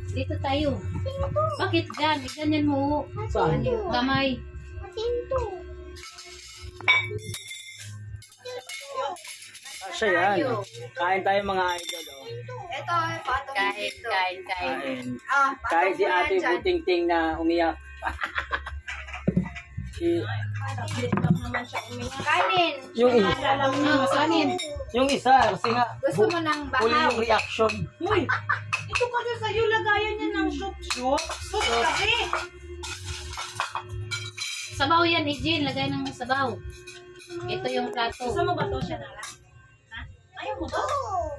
Dito tayo. Bakit dyan? Ganyan mo. Saan? Kamay. Siya yan. Kain tayo mga idol. Oh. Ito, patong Kain, dito. kain. Kain si Ate Butingting na umiyak. Kanin. Yung isa. Kanin. Yung isa, kasi nga, Gusto mo ng huli bahaw? yung reaction. Uy, ito kasi sa'yo, lagayan niya ng soup. Soup kasi. Sabaw yan, Ejin. Lagay ng sabaw. Ito yung plato. Gusto mo ba ito siya nala? Ha? Ayaw mo to?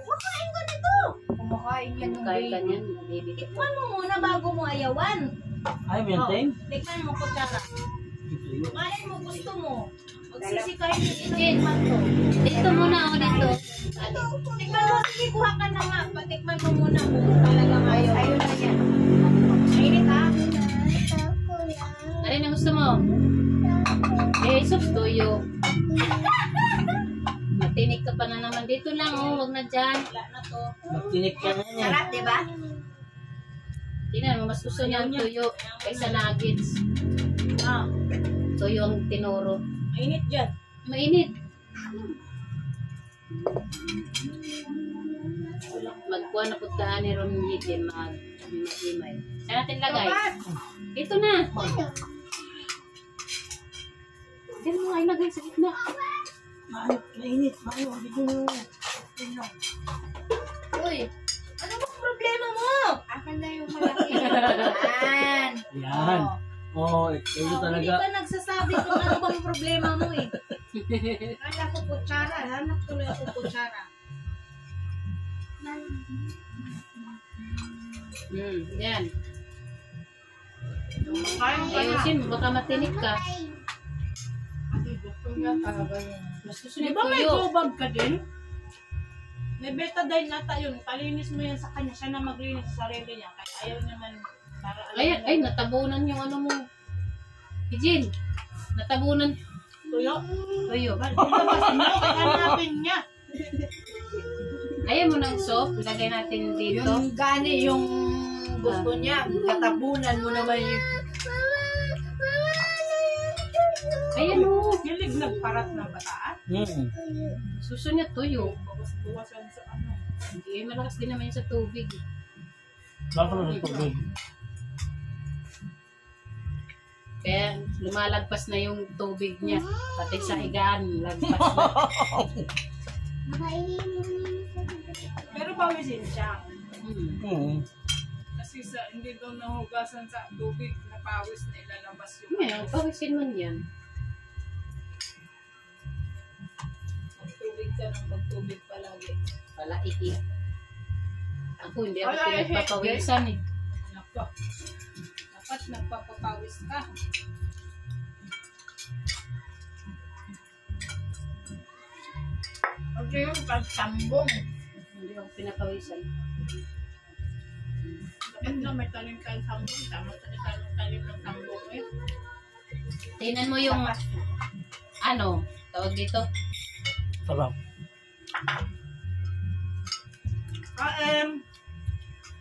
Makain ka nito. Kumakain yan ng Kahit baby. ganyan, baby ko. Tikman mo muna bago mo ayawan. Ay, maintain? Tikman mo kutsara. Kain mo, gusto mo. Magsisikain mo Ejin, dito muna ako dito. Ano? Tikman mo, sige, kuha ka na nga. Patikman mo muna kung talagang ayaw. Ayaw na yan. Mainit ha? Ano na gusto mo? Eh, soup toyo. Matinik ka pa na naman. Dito lang, oh. Huwag na dyan. Wala na to. Magtinik ka na niya. Sarap, di ba? Tingnan mo, mas gusto niya ang tuyo kaysa nuggets. Ah, Tuyo ang tinuro. mainit dyan. Mainit. Magkuha na puntaan ni Ron Yidin, mag-imay. Saan natin lagay? Ito na. Diyan mo nga ilagay sa gitna. Mainit. Dito na. Uy, Ano bang problema mo? Akin na yung malaki. Yan. Yan. Oo, ito Hindi talaga. ka nagsasabi kung ano bang problema mo eh. Kala ko kutsara. Hanap tuloy ako kutsara. Yan. Kain ka na. Ayusin mo, baka matinik ka. Gusto niya talaga yan. Mas gusto Di niya ba may tuyo. go bag ka din? May betadine nata yun. Palinis mo yan sa kanya. Siya na maglinis sa sarili niya. Kaya ayaw naman para alam Ay, niya. natabunan yung ano mo. Eugene, natabunan Tuyo. tuyo. Ilabas mo. Hanapin niya. Ayaw mo ng soup, lagay natin dito. Yung gani, yung gusto niya, katabunan mo naman yung... Ayan o. Hilig nagparat ng bataan. Suso niya tuyo. Bawas-bawasan sa ano. Hindi, malakas din naman yun sa tubig. Bakit na sa tubig? Kaya lumalagpas na yung tubig niya. Pati sa higaan, lagpas na. Pero pawisin siya. Kasi sa hindi daw nahugasan sa tubig, napawis na ilalabas yung Ngayon, pawisin man yan. magtubig ka ng magtubig palagi. Palaiki. Ako, hindi ako Wala, pinagpapawisan eh. Nako. Dapat nagpapapawis ka. Kasi yung pagtambong. Hindi ako pinapawisan. Dapat na may tanim-tanim sambong. Tama tanim ng sambong eh. Tingnan mo yung, ano, tawag dito. Sarap. Kain!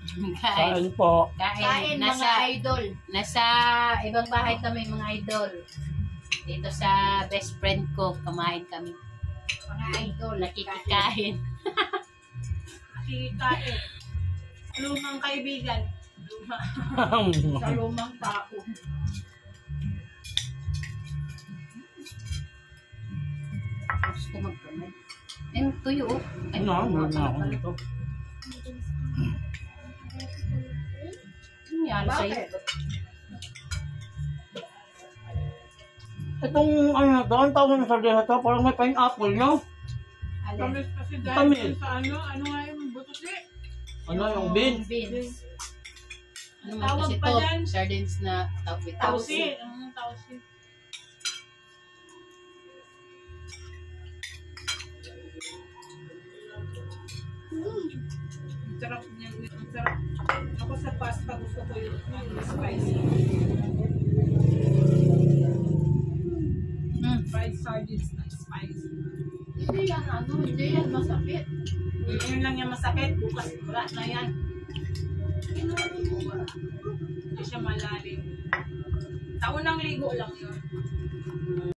Kain. Kain po. Kain mga idol. Nasa ibang bahay kami, mga idol. Dito sa best friend ko, kumain kami. Mga idol. Nakikikain. Kikain. Lumang kaibigan. Sa lumang tao. Gusto ko magkamay. Ayun, tuyo oh. Ay, Meron na ako dito. Ano nangyari sa'yo? Itong ano na to, ang tawag ng sardinas na to, parang may pineapple nyo. Alin? Tamis kasi dahil Tamis. sa ano nga yung butusi. Ano yung bean? Beans. Ano mo Tawag kasi pa to? dyan? Sardines na tawag. Tausi. Tausi. Ang sarap niyan. Ang sarap. Ako sa pasta gusto ko yung spicy. Fried sardines na spicy. Hindi yan ano, hindi yan masakit. Yun lang yung masakit. Bukas wala na yan. Taunang ligo lang yun.